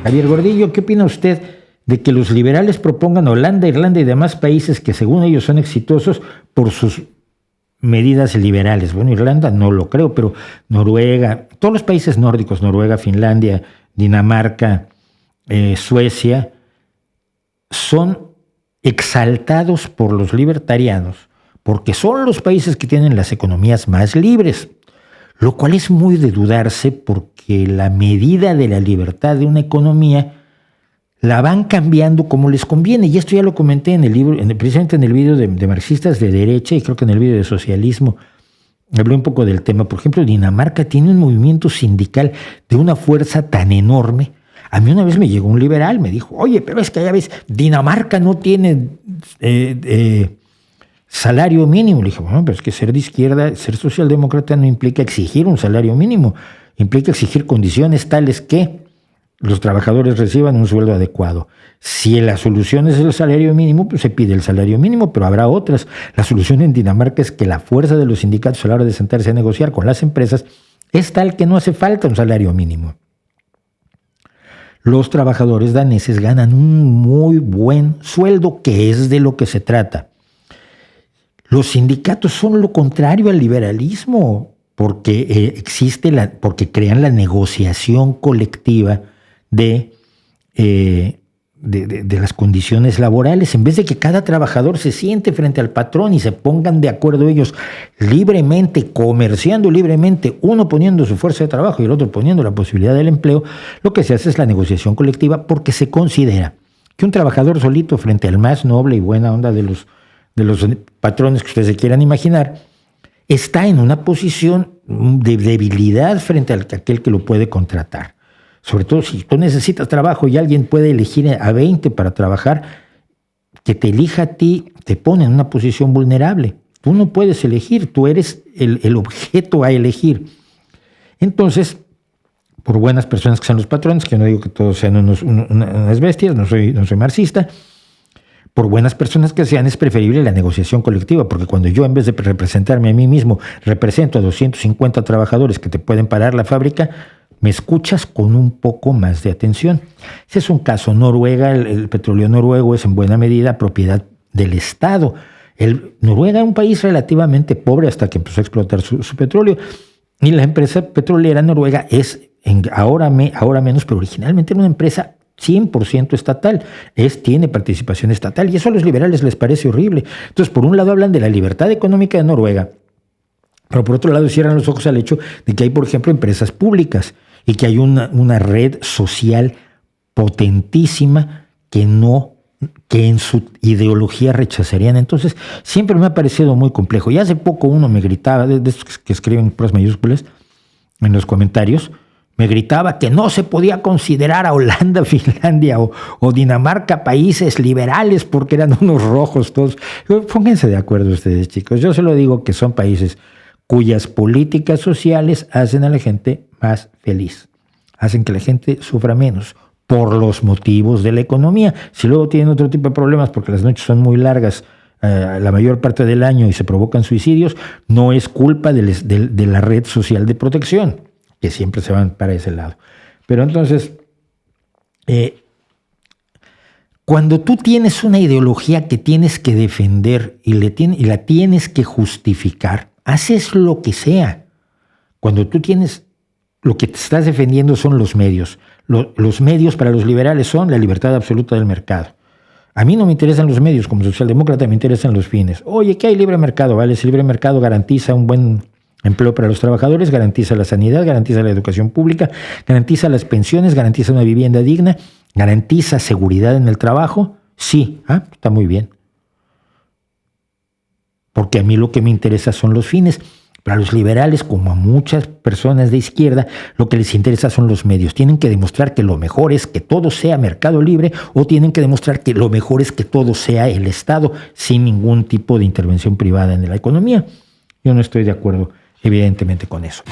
Javier Gordillo, ¿qué opina usted de que los liberales propongan Holanda, Irlanda y demás países que según ellos son exitosos por sus medidas liberales? Bueno, Irlanda no lo creo, pero Noruega, todos los países nórdicos, Noruega, Finlandia, Dinamarca, Suecia, son exaltados por los libertarianos porque son los países que tienen las economías más libres, lo cual es muy de dudarse porque la medida de la libertad de una economía la van cambiando como les conviene. Y esto ya lo comenté en el libro, precisamente en el video de marxistas de derecha y creo que en el video de socialismo hablé un poco del tema. Por ejemplo, Dinamarca tiene un movimiento sindical de una fuerza tan enorme. A mí una vez me llegó un liberal, me dijo, oye, pero es que ya ves, Dinamarca no tiene salario mínimo. Le dije, bueno, pero es que ser de izquierda, ser socialdemócrata no implica exigir un salario mínimo, implica exigir condiciones tales que los trabajadores reciban un sueldo adecuado. Si la solución es el salario mínimo, pues se pide el salario mínimo, pero habrá otras. La solución en Dinamarca es que la fuerza de los sindicatos a la hora de sentarse a negociar con las empresas es tal que no hace falta un salario mínimo. Los trabajadores daneses ganan un muy buen sueldo, que es de lo que se trata. Los sindicatos son lo contrario al liberalismo, porque porque crean la negociación colectiva de las condiciones laborales, en vez de que cada trabajador se siente frente al patrón y se pongan de acuerdo ellos libremente, comerciando libremente, uno poniendo su fuerza de trabajo y el otro poniendo la posibilidad del empleo. Lo que se hace es la negociación colectiva porque se considera que un trabajador solito frente al más noble y buena onda de los patrones que ustedes se quieran imaginar, está en una posición de debilidad frente a aquel que lo puede contratar. Sobre todo si tú necesitas trabajo y alguien puede elegir a 20 para trabajar, que te elija a ti te pone en una posición vulnerable. Tú no puedes elegir, tú eres el objeto a elegir. Entonces, por buenas personas que sean los patrones, que no digo que todos sean unas bestias, no soy marxista, por buenas personas que sean, es preferible la negociación colectiva, porque cuando yo, en vez de representarme a mí mismo, represento a 250 trabajadores que te pueden parar la fábrica, me escuchas con un poco más de atención. Ese es un caso. Noruega, el petróleo noruego es en buena medida propiedad del Estado. Noruega es un país relativamente pobre hasta que empezó a explotar su petróleo, y la empresa petrolera noruega es, ahora menos, pero originalmente era una empresa 100% estatal, tiene participación estatal, y eso a los liberales les parece horrible. Entonces, por un lado hablan de la libertad económica de Noruega, pero por otro lado cierran los ojos al hecho de que hay, por ejemplo, empresas públicas y que hay una red social potentísima que en su ideología rechazarían. Entonces, siempre me ha parecido muy complejo. Y hace poco uno me gritaba, de estos que escriben puras mayúsculas en los comentarios, me gritaba que no se podía considerar a Holanda, Finlandia o Dinamarca países liberales porque eran unos rojos todos. Pónganse de acuerdo ustedes, chicos. Yo solo digo que son países cuyas políticas sociales hacen a la gente más feliz, hacen que la gente sufra menos por los motivos de la economía. Si luego tienen otro tipo de problemas porque las noches son muy largas la mayor parte del año y se provocan suicidios, no es culpa de la red social de protección, que siempre se van para ese lado. Pero entonces, cuando tú tienes una ideología que tienes que defender y la tienes que justificar, haces lo que sea. Cuando tú tienes, lo que te estás defendiendo son los medios. Los medios para los liberales son la libertad absoluta del mercado. A mí no me interesan los medios, como socialdemócrata me interesan los fines. Oye, ¿qué hay libre mercado? ¿Vale? Si el libre mercado garantiza un buen empleo para los trabajadores, garantiza la sanidad, garantiza la educación pública, garantiza las pensiones, garantiza una vivienda digna, garantiza seguridad en el trabajo. Sí, está muy bien. Porque a mí lo que me interesa son los fines. Para los liberales, como a muchas personas de izquierda, lo que les interesa son los medios. Tienen que demostrar que lo mejor es que todo sea mercado libre, o tienen que demostrar que lo mejor es que todo sea el Estado, sin ningún tipo de intervención privada en la economía. Yo no estoy de acuerdo, evidentemente, con eso.